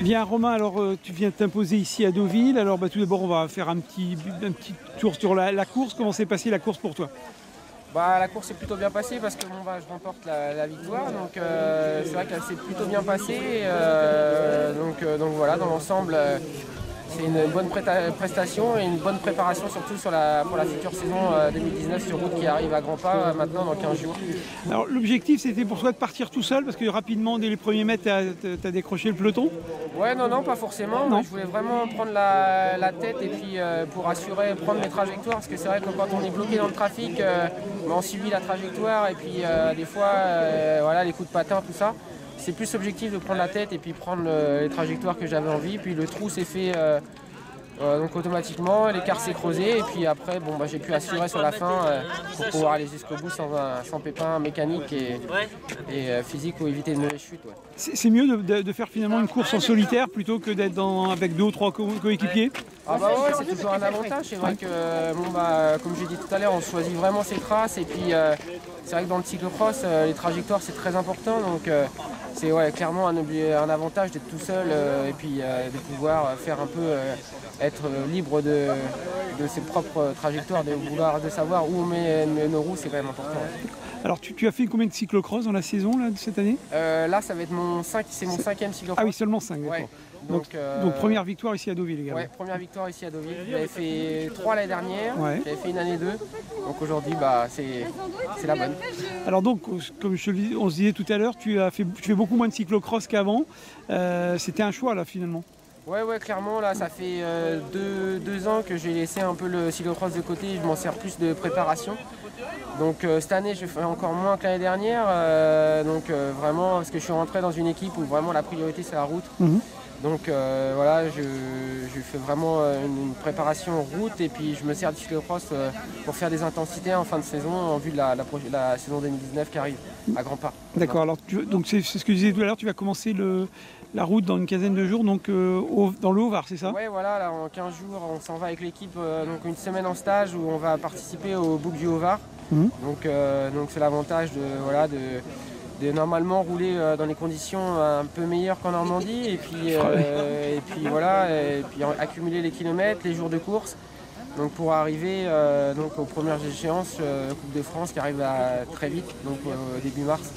Bien Romain, alors tu viens de t'imposer ici à Deauville. Alors tout d'abord on va faire un petit tour sur la course. Comment s'est passée la course pour toi? La course s'est plutôt bien passée parce que je remporte la victoire. Donc c'est vrai qu'elle s'est plutôt bien passée. Donc voilà, dans l'ensemble, c'est une bonne prestation et une bonne préparation surtout pour la future saison 2019 sur route qui arrive à grands pas maintenant dans 15 jours. Alors l'objectif c'était pour toi de partir tout seul parce que rapidement dès les premiers mètres tu as décroché le peloton? Ouais, non, pas forcément. Non. Je voulais vraiment prendre la tête et puis pour assurer, prendre mes trajectoires parce que c'est vrai que quand on est bloqué dans le trafic, on subit la trajectoire et puis des fois voilà, les coups de patin, tout ça. C'est plus objectif de prendre la tête et puis prendre les trajectoires que j'avais envie. Puis le trou s'est fait donc automatiquement, l'écart s'est creusé et puis après j'ai pu assurer sur la fin pour pouvoir aller jusqu'au bout sans pépin mécanique et physique ou éviter de mauvaises chutes. Ouais. C'est mieux de faire finalement une course en solitaire plutôt que d'être avec 2 ou 3 coéquipiers? Ouais, c'est toujours un avantage. C'est vrai que comme j'ai dit tout à l'heure, on choisit vraiment ses traces et puis c'est vrai que dans le cyclocross, les trajectoires c'est très important. Donc c'est clairement un avantage d'être tout seul et puis de pouvoir faire un peu être libre de ses propres trajectoires, de savoir où on met nos roues, c'est quand même important. Alors tu as fait combien de cyclocross dans la saison là, de cette année? Là ça va être mon 5e cyclocross. Ah oui, seulement 5, d'accord. Ouais. Donc première victoire ici à Deauville également. Ouais, première victoire ici à Deauville. J'avais fait 3 l'année dernière, ouais. J'avais fait une année 2. Donc aujourd'hui c'est la bonne. Alors donc comme on se disait tout à l'heure, tu fais beaucoup moins de cyclocross qu'avant. C'était un choix là finalement. Ouais, clairement, là, ça fait 2 ans que j'ai laissé un peu le cyclocross de côté, je m'en sers plus de préparation. Donc cette année, je fais encore moins que l'année dernière, vraiment, parce que je suis rentré dans une équipe où vraiment la priorité, c'est la route. Donc voilà, je fais vraiment une préparation route et puis je me sers du cyclocross pour faire des intensités en fin de saison en vue de la saison 2019 qui arrive à grands pas. D'accord, alors donc c'est ce que je disais tout à l'heure, tu vas commencer la route dans une quinzaine de jours, donc dans le Haut-Var, c'est ça? Ouais, voilà, là, en 15 jours, on s'en va avec l'équipe, donc une semaine en stage où on va participer au Boucle du Haut-Var. Donc c'est l'avantage de normalement rouler dans des conditions un peu meilleures qu'en Normandie et puis accumuler les kilomètres, les jours de course. Donc pour arriver aux premières échéances Coupe de France qui arrive très vite, donc début mars.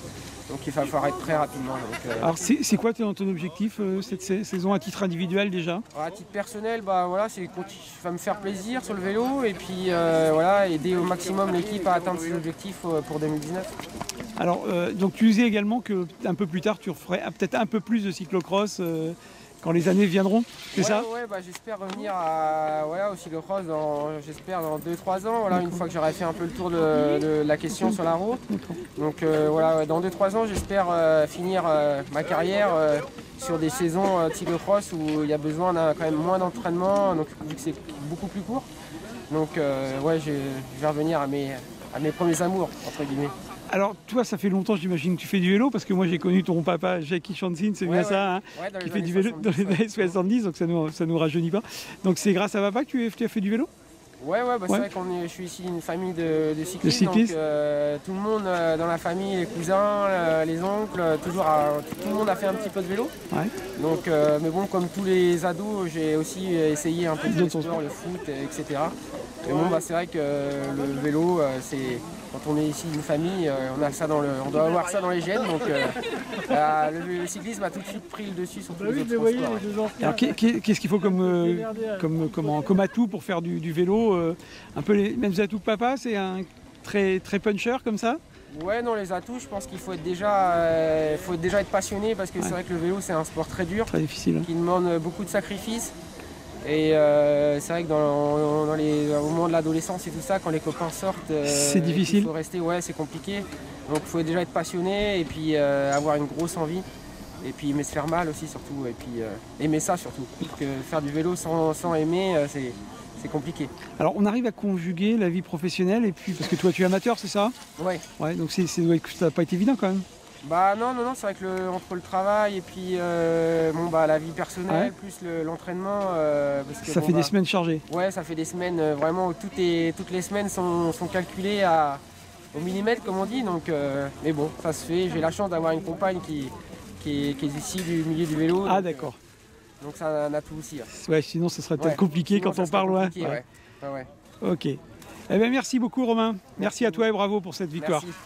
Donc il va falloir être prêt rapidement. Alors c'est quoi ton objectif cette saison à titre individuel déjà? À titre personnel, c'est me faire plaisir sur le vélo et puis aider au maximum l'équipe à atteindre ses objectifs pour 2019. Alors donc tu disais également qu'un peu plus tard tu referais peut-être un peu plus de cyclocross quand les années viendront, c'est ça? Ouais, j'espère revenir au cyclocross dans 2-3 ans, une fois que j'aurai fait un peu le tour de la question sur la route. Donc dans 2-3 ans, j'espère finir ma carrière sur des saisons de cyclocross où il y a besoin quand même moins d'entraînement, donc vu que c'est beaucoup plus court. Donc je vais revenir à mes premiers amours, entre guillemets. Alors toi, ça fait longtemps, j'imagine, que tu fais du vélo, parce que moi j'ai connu ton papa, Jackie Chanzin, c'est bien ça, hein, qui fait du vélo dans les années 70, donc ça nous rajeunit pas. Donc c'est grâce à papa que tu as fait du vélo? Ouais, c'est vrai que je suis ici une famille de cyclistes, donc tout le monde dans la famille, les cousins, les oncles, tout le monde a fait un petit peu de vélo. Ouais. Donc, mais bon, comme tous les ados, j'ai aussi essayé un peu de sport, le foot, etc. Mais c'est vrai que le vélo, quand on est ici une famille, on doit avoir ça dans les gènes. Donc le cyclisme a tout de suite pris le dessus sur tous les autres sports. Alors qu'est-ce qu'il faut comme atout pour faire du vélo? Un peu les mêmes atouts que papa, c'est un très puncher comme ça? Ouais, non, les atouts, je pense qu'il faut déjà être passionné parce que c'est vrai que le vélo c'est un sport très dur, très difficile, qui demande beaucoup de sacrifices. Et c'est vrai que au moment de l'adolescence et tout ça, quand les copains sortent, c'est difficile. Il faut rester, c'est compliqué. Donc il faut déjà être passionné et puis avoir une grosse envie. Et puis aimer se faire mal aussi surtout. Et puis aimer ça surtout. Parce que faire du vélo sans aimer, c'est compliqué. Alors on arrive à conjuguer la vie professionnelle et puis, parce que toi tu es amateur, c'est ça? Ouais. Ouais, donc ça n'a pas été évident quand même. Non, c'est vrai que entre le travail et puis la vie personnelle, plus l'entraînement. Ça fait des semaines chargées. Ouais, ça fait des semaines vraiment où toutes les semaines sont calculées au millimètre, comme on dit. Donc, mais bon, ça se fait. J'ai la chance d'avoir une compagne qui est ici du milieu du vélo. Ah, d'accord. Donc c'est un atout aussi. Ouais, sinon ce serait peut-être compliqué quand on part loin. Ouais. Ok. Eh bien, merci beaucoup Romain. Merci à toi et bravo pour cette victoire. Merci.